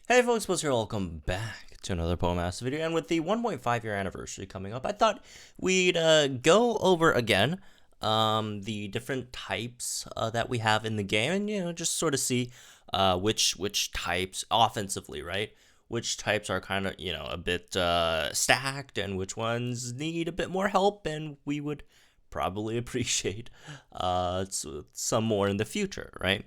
Hey folks, what's here? Welcome back to another Poemaster video, and with the 1.5 year anniversary coming up, I thought we'd go over again the different types that we have in the game, and just sort of see which types offensively, right? Which types are kind of a bit stacked, and which ones need a bit more help, and we would probably appreciate some more in the future, right?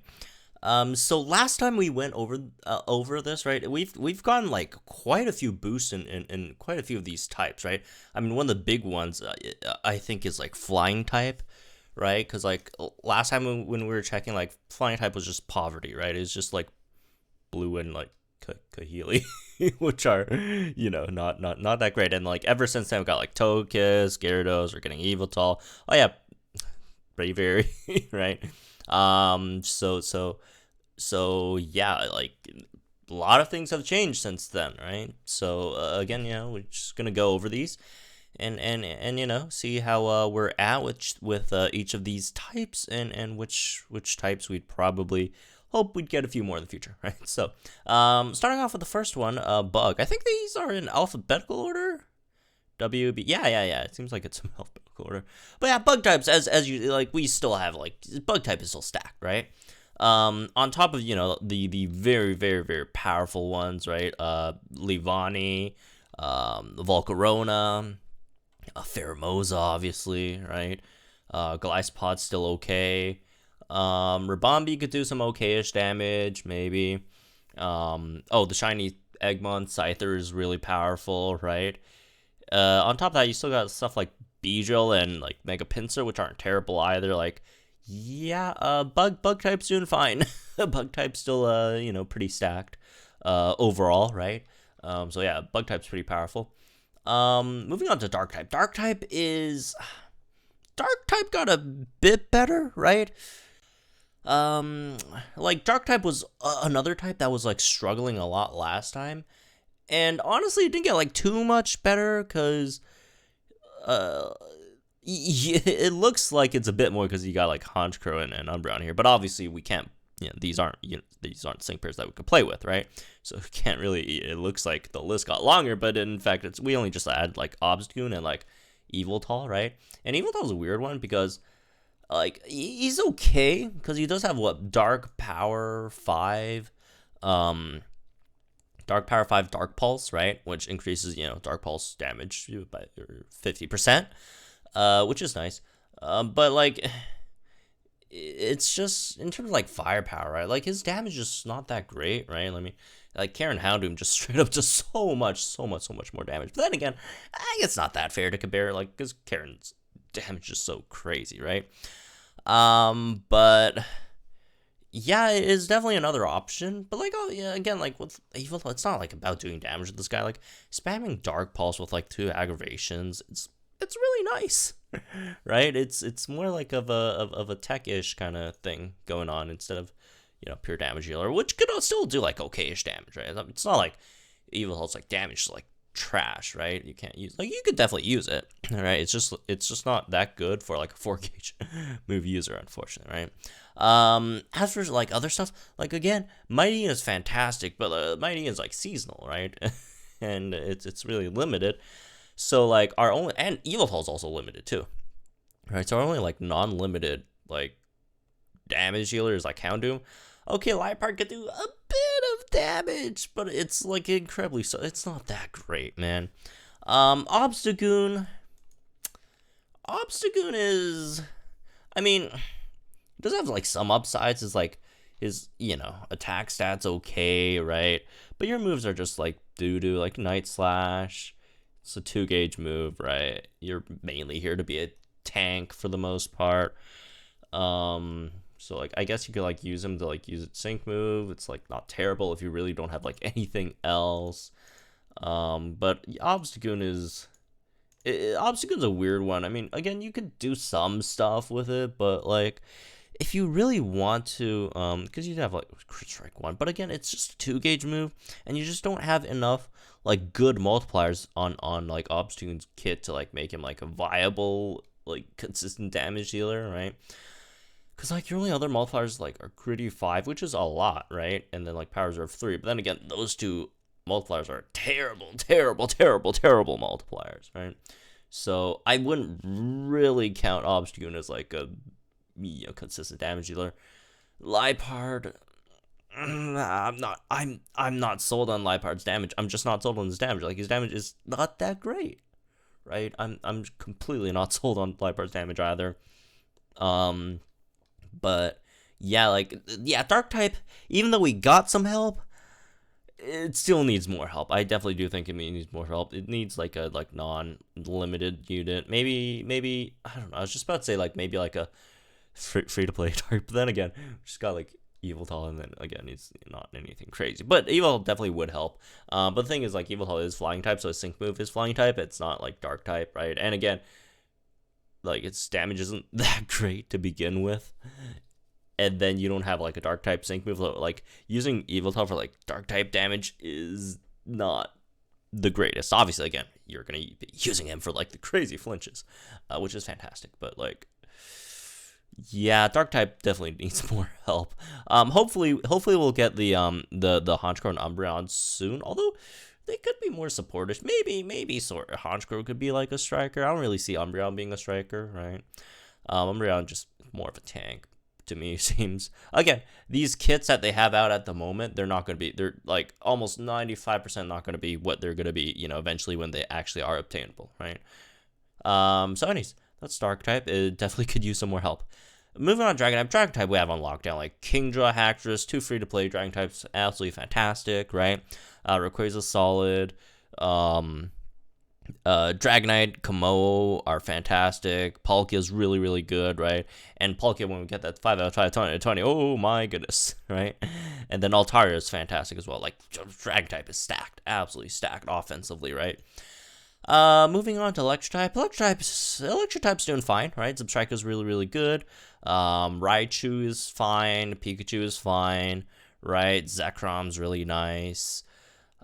So last time we went over this, right? We've gotten like quite a few boosts in quite a few of these types, right? I mean, one of the big ones I think is like flying type, right? Because like last time when we were checking, like flying type was just poverty, right? It's just like blue and like Kahili, which are not that great. And like ever since then, we got like Togekiss, Gyarados, we're getting Eviltal. Oh yeah, Bravery, right? So yeah, like a lot of things have changed since then, right? So again, we're just gonna go over these and see how we're at with each of these types and which types we'd probably hope we'd get a few more in the future, right? So starting off with the first one, Bug. I think these are in alphabetical order. WB, yeah. It seems like it's in alphabetical order, but yeah, bug types as you like, we still have like bug type is still stacked, right? On top of the very very powerful ones, right? Livani, Volcarona, Pheromosa, obviously, right? Glycepod's still okay. Rabombi could do some okayish damage, maybe. Oh, the shiny Eggmon Scyther is really powerful, right? On top of that, you still got stuff like Beedrill and like Mega Pinsir, which aren't terrible either. Like, yeah, bug type's doing fine. Bug type's still pretty stacked overall, right? So yeah, bug type's pretty powerful. Moving on to dark type. Dark type got a bit better, right? Like dark type was another type that was like struggling a lot last time. And honestly, it didn't get like too much better because it looks like it's a bit more because you got like Honchkrow and Umbreon here. But obviously, we can't. These aren't sync pairs that we could play with, right? So we can't really. It looks like the list got longer, but in fact, we only just added like Obstagoon and like Eviltal, right? And Eviltal's a weird one because like he's okay because he does have what Dark Power 5, Dark Power 5 Dark Pulse, right? Which increases, Dark Pulse damage by 50%, which is nice. But, like, it's just, in terms of, like, firepower, right? Like, his damage is just not that great, right? I mean, like, Karen Houndoom just straight up does so much more damage. But then again, I guess it's not that fair to compare, like, because Karen's damage is so crazy, right? But yeah, it is definitely another option, but like, oh yeah, again, like with Evil, it's not like about doing damage to this guy. Like spamming Dark Pulse with like 2 aggravations, it's really nice, right? It's more like of a tech-ish kind of thing going on instead of pure damage healer, which could still do like okayish damage, right? It's not like Evil Health's like damage like trash, right? You can't use, like, you could definitely use it, right? It's just not that good for like a 4-gauge move user, unfortunately, right? As for like other stuff, like again, Mighty is fantastic, but Mighty is like seasonal, right? And it's really limited. So like our only, and Eviltal is also limited too, right? So our only like non-limited like damage healer is like Houndoom. Okay, Liepard could do a bit of damage, but it's like incredibly so. It's not that great, man. Obstagoon is, I mean, does have like some upsides. Is like his attack stats okay, right? But your moves are just like doo-doo, like Night Slash. It's a 2-gauge move, right? You're mainly here to be a tank for the most part. So like I guess you could like use him to like use its sync move. It's like not terrible if you really don't have like anything else. But Obstagoon's a weird one. I mean, again, you could do some stuff with it, but like if you really want to, because you have like Crit Strike 1, but again, it's just a 2-gauge move, and you just don't have enough like good multipliers on like Obstagoon's kit to like make him like a viable like consistent damage dealer, right? Because, like, your only other multipliers, like, are Gritty 5, which is a lot, right? And then, like, Power Reserve 3. But then again, those two multipliers are terrible, terrible, terrible, terrible multipliers, right? So I wouldn't really count Obstagoon as, like, a consistent damage dealer. Lipard, I'm not sold on Lipard's damage. I'm just not sold on his damage. Like, his damage is not that great, right? I'm completely not sold on Lipard's damage either. But yeah, like, yeah, Dark type, even though we got some help, it still needs more help. I definitely do think it needs more help. It needs like a non-limited unit. Maybe I don't know. I was just about to say like maybe like a free to play type. But then again, just got like Yveltal, and then again, it's not anything crazy. But Yveltal definitely would help. But the thing is, like, Yveltal is flying type, so a sync move is flying type. It's not like Dark type, right? And again, like, its damage isn't that great to begin with, and then you don't have like a Dark type sync move. Like, using Yveltal for like Dark type damage is not the greatest. Obviously, again, you're gonna be using him for like the crazy flinches, which is fantastic. But like, yeah, Dark type definitely needs more help. Hopefully we'll get the Honchkrow and Umbreon soon. Although they could be more supportive. Maybe sort of Honchkrow could be like a striker. I don't really see Umbreon being a striker, right? Umbreon just more of a tank to me, seems. Again, these kits that they have out at the moment, they're not going to be, they're like almost 95% not going to be what they're going to be, eventually when they actually are obtainable, right? So anyways, that's Dark type. It definitely could use some more help. Moving on, Dragon type we have on lockdown, like Kingdra, Hacktress, 2 free-to-play Dragon types, absolutely fantastic, right? Rayquaza solid, Dragonite, Komodo are fantastic. Palkia is really, really good, right? And Palkia, when we get that 5 out of 5 20, oh my goodness, right? And then Altaria is fantastic as well. Like, Dragon type is stacked, absolutely stacked offensively, right? Moving on to Electric type. Electric type's doing fine, right? Zebstrika's really, really good. Raichu is fine. Pikachu is fine, right? Zekrom's really nice.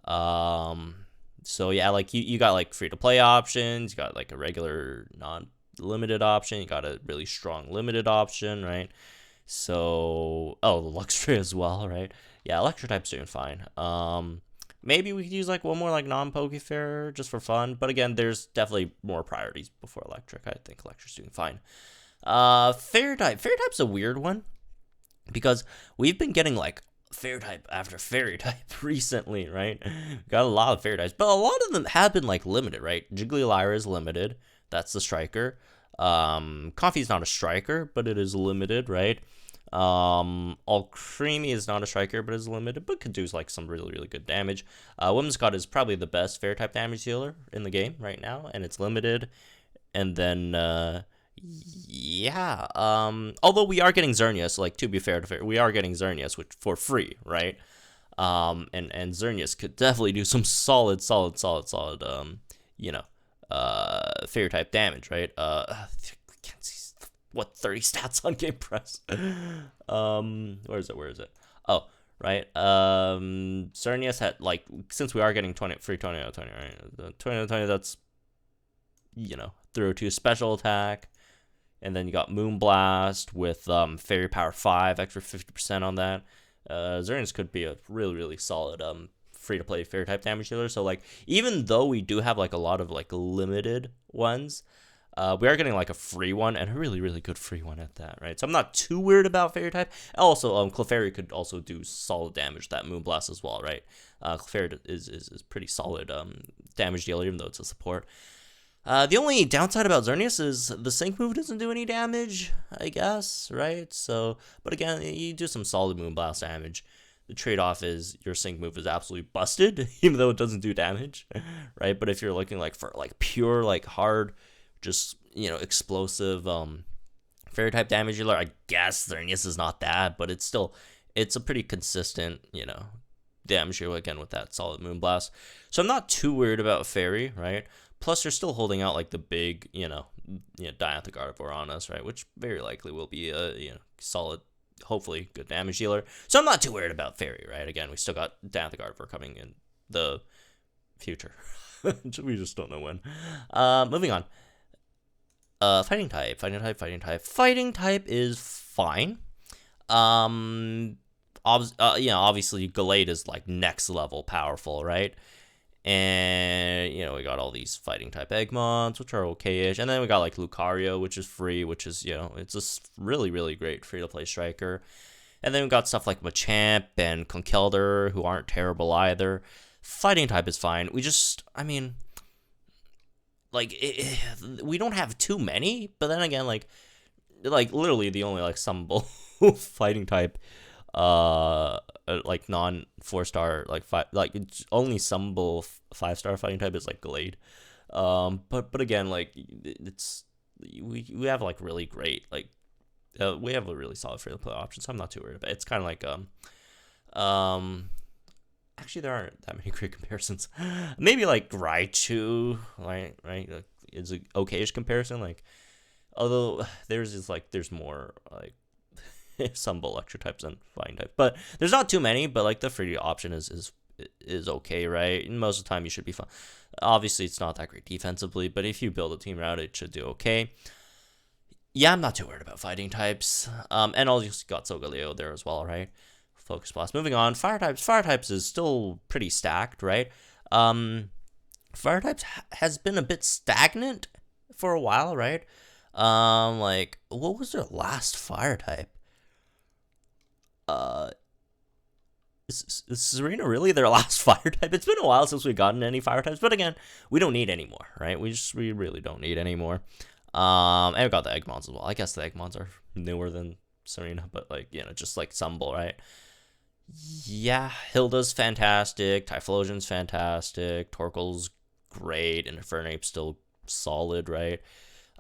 So yeah, like you got like free to play options, you got like a regular non-limited option, you got a really strong limited option, right? So Luxray as well, right? Yeah, Electric type's doing fine. Maybe we could use like one more like non-Pokefair just for fun, but again, there's definitely more priorities before Electric. I think Electric's doing fine. Fairy type's a weird one because we've been getting like Fairy type after Fairy type recently, right? Got a lot of Fairy types, but a lot of them have been like limited, right? Jigglylyra is limited. That's the striker. Coffee's not a striker, but it is limited, right? Alcremie is not a striker, but is limited, but could do like some really, really good damage. Whimsicott is probably the best Fairy type damage dealer in the game right now, and it's limited. And then yeah, although we are getting Xerneas, like, to be fair, we are getting Xerneas for free, right? And Xerneas could definitely do some solid, Fairy type damage, right? Can't see what 30 stats on Game Press. Where is it? Oh, right. Xerneas had, like, since we are getting 20 free 20 out of 20, right? 20 out of 20, that's, throw 2 special attack. And then you got Moonblast with Fairy Power 5, extra 50% on that. Xerneas could be a really, really solid free-to-play Fairy type damage dealer. So, like, even though we do have like a lot of like limited ones, we are getting like a free one, and a really, really good free one at that, right? So I'm not too weird about Fairy type. Also, Clefairy could also do solid damage, that Moonblast as well, right? Clefairy is pretty solid damage dealer, even though it's a support. The only downside about Xerneas is the sync move doesn't do any damage, I guess, right? So, but again, you do some solid Moonblast damage. The trade-off is your sync move is absolutely busted, even though it doesn't do damage, right? But if you're looking like for like pure, like hard, just, explosive Fairy type damage dealer, I guess Xerneas is not that, but it's a pretty consistent, damage dealer, again, with that solid Moonblast. So I'm not too worried about Fairy, right? Plus, you're still holding out like the big, Diantha Gardevoir on us, right? Which very likely will be a solid, hopefully good damage dealer. So I'm not too worried about Fairy, right? Again, we still got Diantha Gardevoir coming in the future. We just don't know when. Moving on. Fighting type is fine. Obviously Gallade is like next level powerful, right? And we got all these fighting type Eggmons, which are okay-ish, and then we got like Lucario, which is free, which is it's a really really great free to play striker. And then we got stuff like Machamp and Conkeldurr, who aren't terrible either. Fighting type is fine. We just, we don't have too many, but then again, like literally the only like summable fighting type, like non 4-star, only summable 5-star fighting type is like Gallade. But again, like we have like really great we have a really solid free to play option, so I'm not too worried about it. It's kind of like actually there aren't that many great comparisons. Maybe like Raichu, right? Like, it's an okay-ish comparison. Like, although there's more like some electric types and fighting types, but there's not too many. But like the free option is okay, right? And most of the time you should be fine. Obviously, it's not that great defensively, but if you build a team around it, it should do okay. Yeah, I'm not too worried about fighting types. And also got Solgaleo there as well, right? Focus Blast. Moving on, fire types. Fire types is still pretty stacked, right? Fire types has been a bit stagnant for a while, right? Like, what was their last fire type? Is Serena really their last fire type? It's been a while since we've gotten any fire types, but again, we don't need any more, right? We really don't need any more. And we got the Eggmons as well. I guess the Eggmons are newer than Serena, but just like Sumbul, right? Yeah, Hilda's fantastic, Typhlosion's fantastic, Torkoal's great, and Infernape's still solid, right?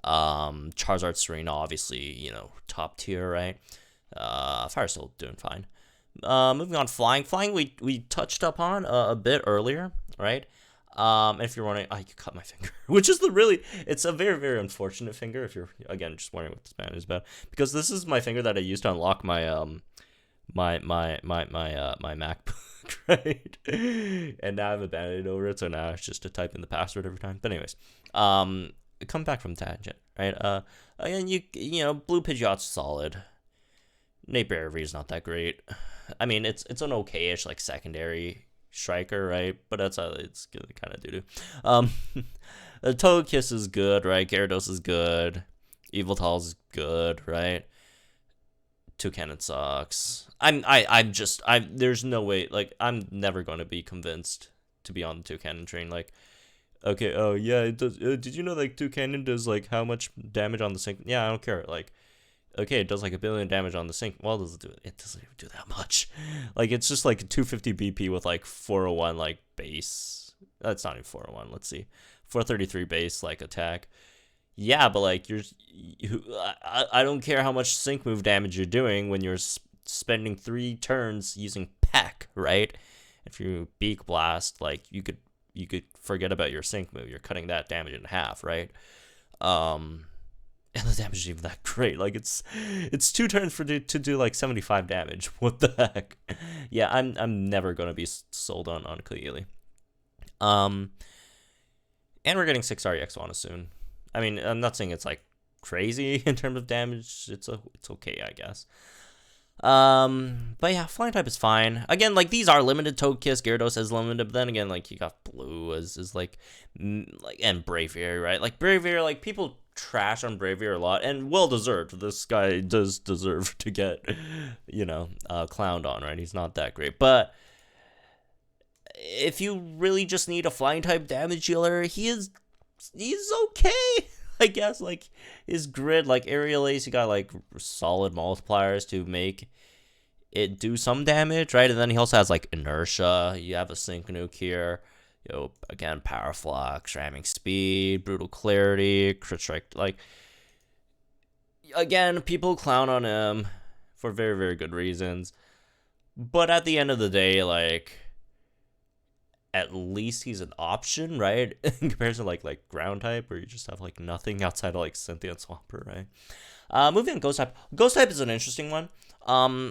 Charizard, Serena, obviously, top tier, right? Fire's still doing fine. Moving on, flying, we touched upon a bit earlier, right? And if you're wondering, you cut my finger, which is it's a very, very unfortunate finger if you're, again, just wondering what this band is about, because this is my finger that I used to unlock my MacBook, right? And now I've abandoned over it, so now it's just to type in the password every time. But anyways, come back from tangent, right? Again, Blue Pidgeot's solid. Nate Berry is not that great. I mean, it's an okay-ish like secondary striker, right? But it's kind of doo-doo. Togekiss is good, right? Gyarados is good. Yveltal is good, right? Toucannon sucks. There's no way, like, I'm never going to be convinced to be on the Toucannon train. Like, okay, oh yeah, it does. Did you know like Toucannon does like how much damage on the sync? Yeah, I don't care. Like, okay, it does like 1 billion damage on the sync. Well, it doesn't even do that much. Like, it's just like 250 BP with like 401 like base. That's not even 401. Let's see, 433 base like attack. Yeah, but like I don't care how much sync move damage you're doing when you're spending 3 turns using Peck, right? If you Beak Blast, like you could forget about your sync move. You're cutting that damage in half, right? And the damage is even that great. Like it's 2 turns to do like 75 damage. What the heck? Yeah, I'm never gonna be sold on Kaylee. And we're getting 6-star EX1 soon. I mean, I'm not saying it's like crazy in terms of damage. It's okay, I guess. But yeah, flying type is fine. Again, like these are limited. Togekiss, Gyarados is limited, but then again, like you got Blue is like and Braviary, right? Like Braviary, like people trash on Braviary a lot, and well deserved. This guy does deserve to get, clowned on, right? He's not that great, but if you really just need a flying type damage dealer, he's okay. I guess, like, his grid, like, Aerial Ace, you got, like, solid multipliers to make it do some damage, right? And then he also has, like, Inertia. You have a Sync Nuke here. Again, Power Flux, Ramming Speed, Brutal Clarity, Crit Strike. Like, again, people clown on him for very, very good reasons. But at the end of the day, like, at least he's an option, right? In comparison to like ground type, where you just have like nothing outside of like Cynthia and Swampert, right? Moving on, Ghost type. Ghost type is an interesting one.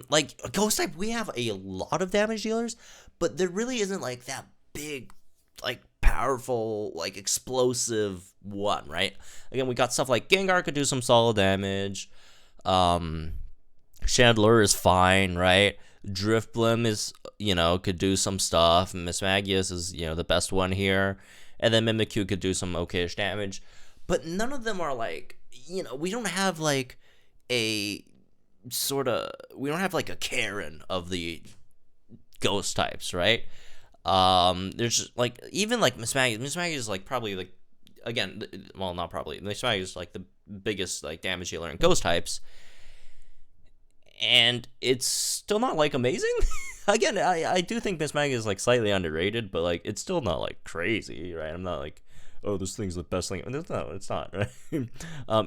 Like Ghost type, we have a lot of damage dealers, but there really isn't like that big like powerful, like, explosive one, right? Again, we got stuff like Gengar could do some solid damage. Chandler is fine, right? Drifblim is, could do some stuff. Mismagius is, the best one here. And then Mimikyu could do some okayish damage. But none of them are like, we don't have like we don't have like a Karen of the ghost types, right? There's just, like, even like Mismagius. Mismagius is like probably like, again, well, not probably. Mismagius is like the biggest like damage dealer in ghost types. And it's still not like amazing. Again, I do think Mismagius is like slightly underrated, but like it's still not like crazy, right? I'm not like, oh, this thing's the best thing. No, it's not, right?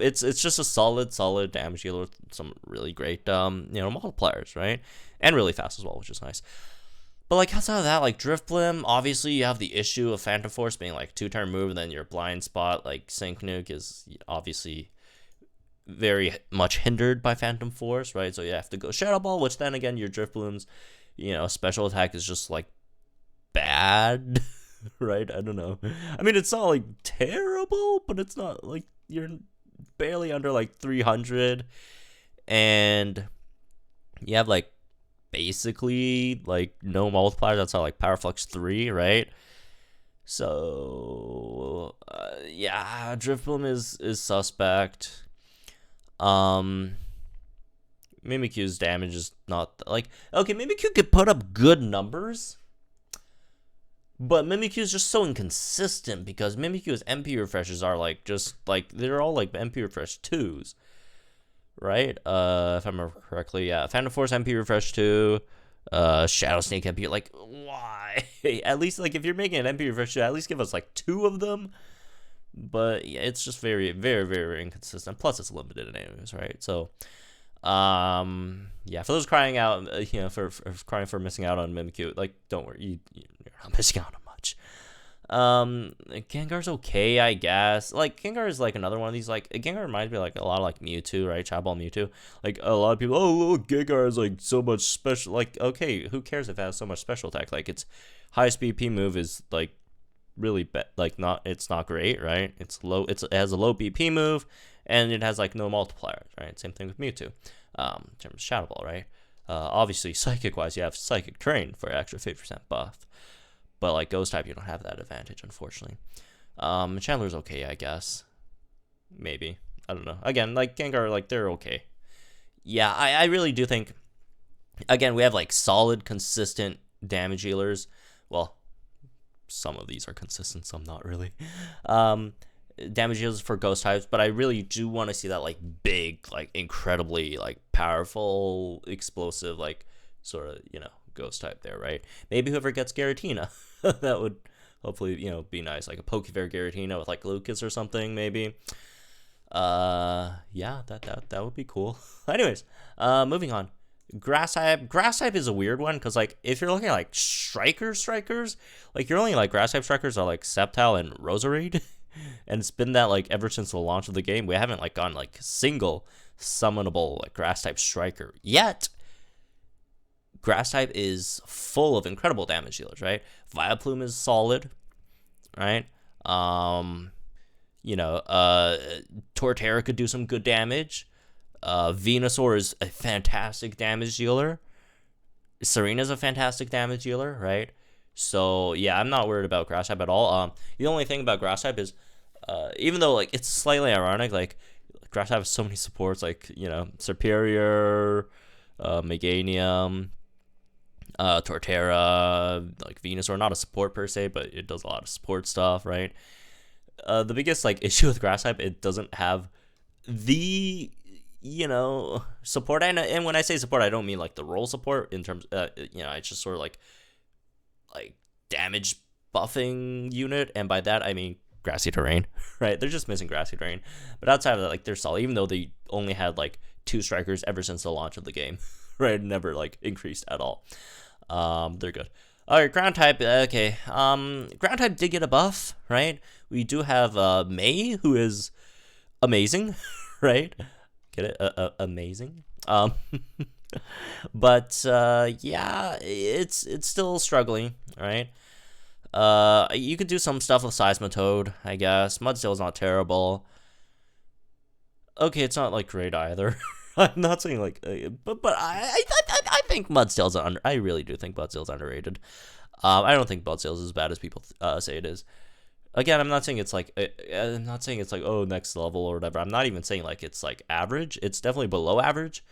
It's just a solid damage dealer with some really great multipliers, right? And really fast as well, which is nice. But like outside of that, like Drifblim, obviously you have the issue of Phantom Force being like 2-turn move, and then your blind spot like Sync Nuke is obviously very much hindered by Phantom Force, right? So you have to go Shadow Ball, which then again your Drifblim's special attack is just like bad. Right? I don't know. I mean, it's not like terrible, but it's not like you're barely under like 300, and you have like basically like no multipliers. That's how like Power Flux 3, right? So yeah, Drifblim is suspect. Mimikyu's damage is not like, okay, Mimikyu could put up good numbers, but Mimikyu is just so inconsistent because Mimikyu's MP refreshes are like just like they're all like MP refresh 2s, right? If I remember correctly, yeah. Phantom Force MP refresh 2, Shadow Snake MP. Like, why? At least like if you're making an MP refresh 2, at least give us like 2 of them. But yeah, it's just very, very, very inconsistent. Plus, it's limited anyways, right? So, yeah, for those crying out, for crying for missing out on Mimikyu, like, don't worry, you're not missing out on much. Gengar's okay, I guess. Like, Gengar is like another one of these. Like, Gengar reminds me like a lot of like Mewtwo, right? Chapel Mewtwo. Like, a lot of people, oh, look, Gengar has like so much special. Like, okay, who cares if it has so much special attack? Like, its highest BP move is like really it's not great, right? It's low. It has a low BP move, and it has like no multipliers, right? Same thing with Mewtwo. In terms of Shadow Ball, right? Obviously, psychic wise, you have Psychic Terrain for extra 50% buff, but like Ghost type, you don't have that advantage, unfortunately. Chandler's okay, I guess. Maybe, I don't know. Again, like Gengar, like they're okay. Yeah, I really do think. Again, we have like solid, consistent damage healers. Well, some of these are consistent, some not really. Damage dealers for ghost types, but I really do want to see that like big, like incredibly like powerful, explosive, like sort of ghost type there, right? Maybe whoever gets Giratina, that would hopefully be nice, like a Pokefair Giratina with like Lucas or something, maybe. Yeah, that would be cool. Anyways, moving on. Grass type is a weird one because like if you're looking at like strikers, like you're only like grass type strikers are like Sceptile and Roserade, and it's been that like ever since the launch of the game. We haven't like gotten like single summonable like grass type striker yet. Grass type is full of incredible damage dealers, right? Vileplume is solid, right? Torterra could do some good damage. Venusaur is a fantastic damage dealer. Serena's a fantastic damage dealer, right? So yeah, I'm not worried about grass type at all. The only thing about grass type is, even though like it's slightly ironic, like grass type has so many supports, like Superior, Meganium, Torterra, like Venusaur, not a support per se, but it does a lot of support stuff, right? The biggest like issue with grass type, it doesn't have the support, and when I say support, I don't mean like the roll support in terms it's just sort of like damage buffing unit, and by that I mean grassy terrain, right? They're just missing grassy terrain, but outside of that, like they're solid, even though they only had like 2 strikers ever since the launch of the game. Right? Never like increased at all. They're good. All right, ground type. Okay, ground type did get a buff, right? We do have May, who is amazing, right? Get it? Amazing. But yeah, it's still struggling, right? You could do some stuff with Seismitoad, I guess. Mudsteel's not terrible. Okay, it's not like great either. I'm not saying like, but I think Mudsteel's I really do think Mudsteel's underrated. I don't think Mudsteel's as bad as people say it is. Again, I'm not saying it's like oh, next level or whatever. I'm not even saying like it's like average. It's definitely below average,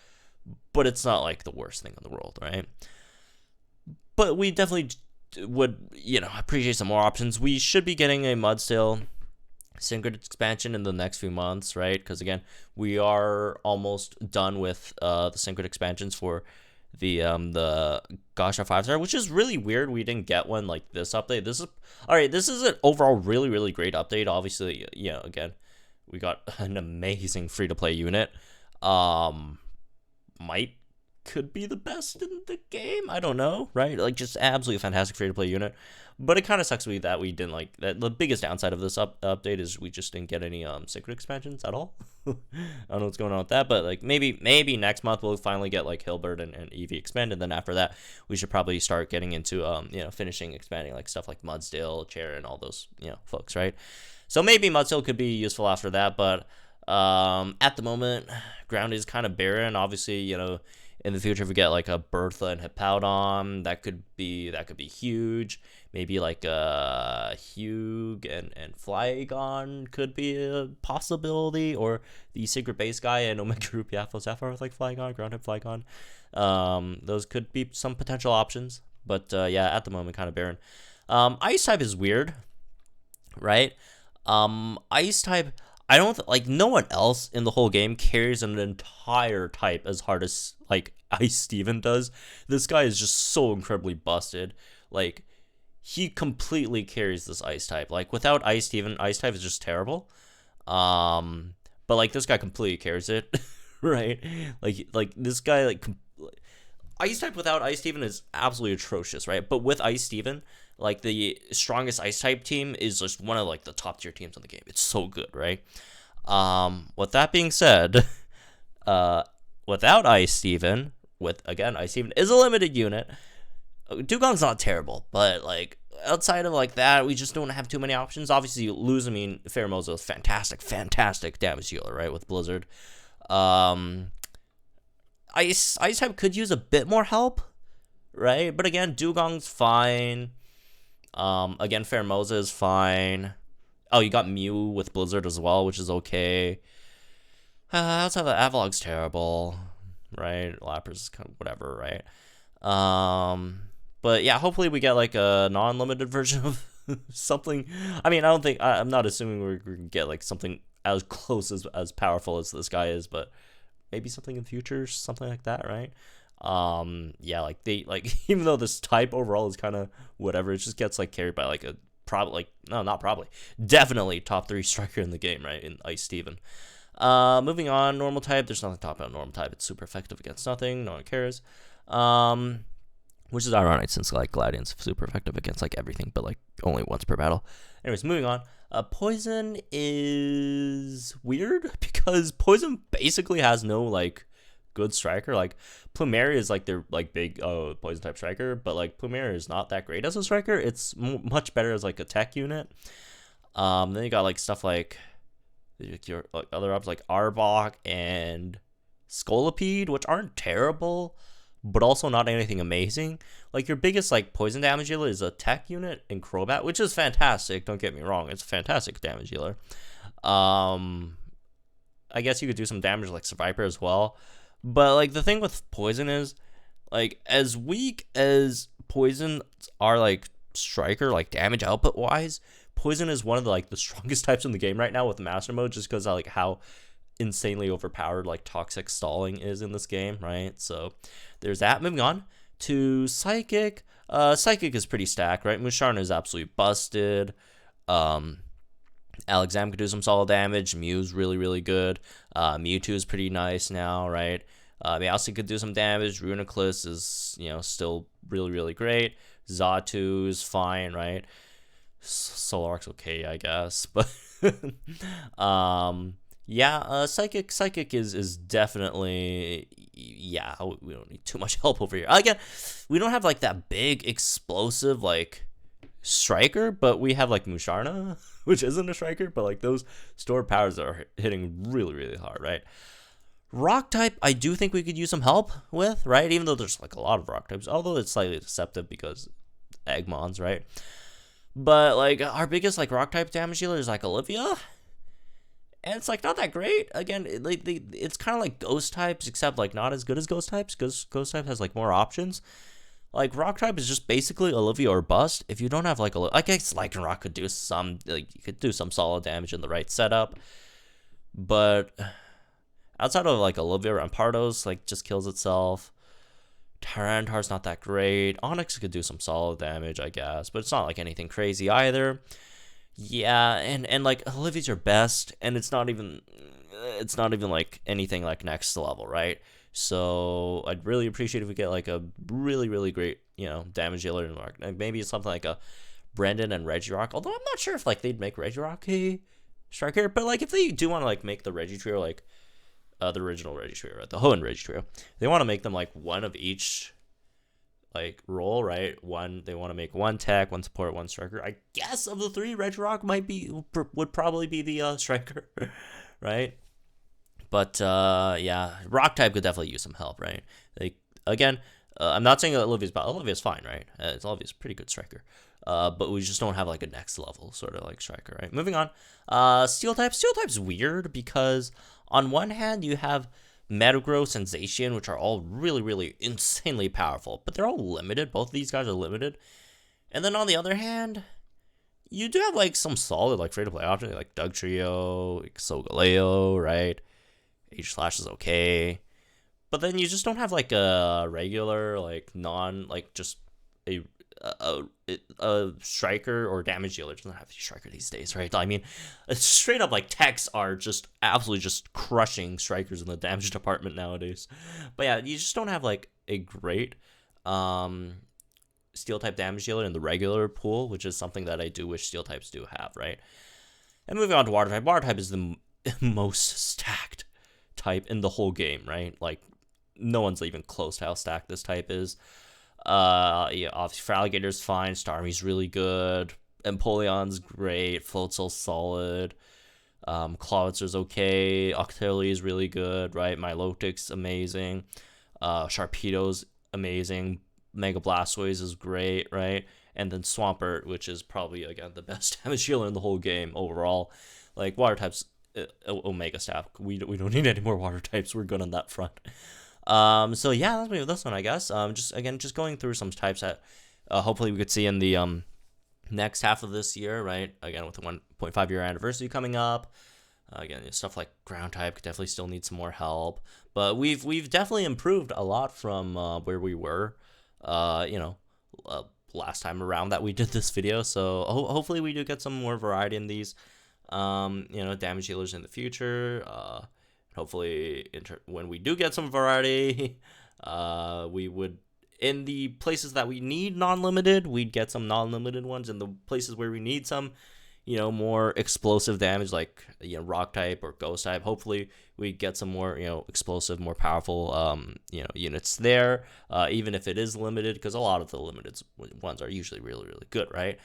but it's not like the worst thing in the world, right? But we definitely would, appreciate some more options. We should be getting a Mudsteel Synchro expansion in the next few months, right? Because again, we are almost done with the Synchro expansions for the Gasha 5-star, which is really weird. We didn't get one like this update. This is an overall really, really great update. Obviously, again, we got an amazing free-to-play unit. Could be the best in the game. I don't know, right? Like, just absolutely fantastic free-to-play unit. But it kind of sucks that we didn't like that. The biggest downside of this update is we just didn't get any secret expansions at all. I don't know what's going on with that, but like maybe next month we'll finally get like Hilbert and Eevee expand, and then after that we should probably start getting into finishing expanding like stuff like Mudsteel, Chair, and all those folks, right? So maybe Mudsteel could be useful after that, but at the moment ground is kind of barren. Obviously, in the future, if we get like a Bertha and Hippowdon, that could be huge. Maybe like a Hugh and Flygon could be a possibility, or the secret base guy and Omega Ruby Alpha Sapphire with like Flygon, ground hit Flygon. Those could be some potential options, but at the moment, kind of barren. Ice type is weird, right? Ice type, I don't like no one else in the whole game carries an entire type as hard as like Ice Steven does. This guy is just so incredibly busted. Like, he completely carries this ice type. Like, without Ice Steven, ice type is just terrible. But like this guy completely carries it, right? Like this guy ice type without Ice Steven is absolutely atrocious, right? But with Ice Steven, like the strongest ice type team is just one of like the top tier teams in the game. It's so good, right? With that being said, without Ice Steven, Ice Steven is a limited unit. Dugong's not terrible, but like outside of like that, we just don't have too many options. Obviously, you lose. I mean, Pheromosa is fantastic damage dealer, right? With Blizzard, Ice type could use a bit more help, right? But again, Dugong's fine. Again, Pheromosa is fine. Oh, you got Mew with Blizzard as well, which is okay. Outside of that, Avalog's terrible, right? Lapras is kind of whatever, right? But yeah, hopefully we get like a non-limited version of something. I mean, I'm not assuming we're gonna get like something as close as powerful as this guy is, but maybe something in the future, something like that, right? Even though this type overall is kind of whatever, it just gets like carried by like definitely top 3 striker in the game, right? In Ice Steven. Moving on, normal type. There's nothing to talk about normal type. It's super effective against nothing. No one cares. Which is ironic since like Gladiant's super effective against like everything, but like only once per battle. Anyways, moving on. Poison is weird because Poison basically has no like good striker. Like Plumeria is like their like big Poison type striker, but like Plumeria is not that great as a striker. It's much better as like a tech unit. Then you got like stuff like your like other options like Arbok and Scolipede, which aren't terrible, but also not anything amazing. Like your biggest like poison damage dealer is a tech unit in Crobat, which is fantastic. Don't get me wrong, it's a fantastic damage dealer. I guess you could do some damage like Survivor as well, but like the thing with poison is like as weak as poison are like striker like damage output wise, poison is one of the like the strongest types in the game right now with master mode, just because like how insanely overpowered like toxic stalling is in this game, right? So there's that. Moving on to Psychic. Psychic is pretty stacked, right? Musharna is absolutely busted. Alexam could do some solid damage. Mew's really good. Mewtwo is pretty nice now, right? Meowstic could do some damage. Runiclus is still really great. Xatu is fine, right? Solark's okay, I guess, but Psychic is definitely, we don't need too much help over here. Again, we don't have like that big explosive like striker, but we have like Musharna, which isn't a striker, but like those stored powers are hitting really, really hard, right? Rock type, I do think we could use some help with, right? Even though there's like a lot of rock types, although it's slightly deceptive because Eggmons, right? But like our biggest like rock type damage dealer is like Olivia, and it's like not that great. Again, it's kind of like ghost types, except like not as good as ghost types, because ghost type has like more options. Like rock type is just basically Olivia or bust. If you don't have like I guess Lycanroc could do some, like you could do some solid damage in the right setup, but outside of like Olivia, Rampardos like just kills itself. Tyranitar's not that great. Onyx could do some solid damage, I guess, but it's not like anything crazy either. Yeah, and like Olivia's your best, and it's not even like anything like next level, right? So I'd really appreciate if we get like a really, really great, damage dealer in Mark. Like maybe it's something like a Brendan and Regirock. Although I'm not sure if like they'd make Regirock a striker, but like if they do want to like make the Regi trio like the original Regi trio, right? The Hoenn Regi trio, they want to make them like one of each like role, right? They want to make one tech, one support, one striker. I guess of the three, Regirock would probably be the striker, right? But yeah, rock type could definitely use some help, right? Like again, I'm not saying that Olivia's fine, right? Olivia's a pretty good striker. But we just don't have like a next level sort of like striker, right? Moving on. Steel type's weird because on one hand you have Metagross and Zacian, which are all really, really insanely powerful, but they're all limited. Both of these guys are limited. And then on the other hand, you do have like some solid like free-to-play options like Dugtrio, like Solgaleo, right? H-Slash is okay. But then you just don't have like a regular, like just a striker or damage dealer. It doesn't have to be striker these days, right? I mean, straight up like techs are just absolutely just crushing strikers in the damage department nowadays. But yeah, you just don't have like a great steel type damage dealer in the regular pool, which is something that I do wish steel types do have, right? And moving on to water type. Water type is the most stacked type in the whole game, right? Like no one's even close to how stacked this type is. Yeah, obviously Feraligator's fine, Starmie's really good, Empoleon's great, Floatzel's solid, Clawitzer's okay, Octillery's really good, right? Milotic's amazing, Sharpedo's amazing, Mega Blastoise is great, right? And then Swampert, which is probably again the best damage dealer in the whole game overall. Like water types, Omega Staff. We don't need any more water types. We're good on that front. So yeah, that's me with this one, I guess. Just going through some types that hopefully we could see in the next half of this year, right? Again, with the 1.5 year anniversary coming up. Again, stuff like ground type could definitely still need some more help, but we've definitely improved a lot from where we were, last time around that we did this video. So hopefully we do get some more variety in these, damage dealers in the future. Hopefully, when we do get some variety, we would, in the places that we need non-limited, we'd get some non-limited ones. In the places where we need some, more explosive damage, like, rock type or ghost type, hopefully we get some more, explosive, more powerful, units there, even if it is limited, because a lot of the limited ones are usually really, really good, right?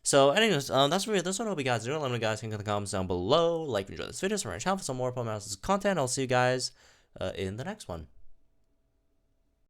So anyways, that's really this one. I hope you guys do. Let me know guys in the comments down below. Like and enjoy this video. So we're channel for some more Pokemon content. I'll see you guys in the next one.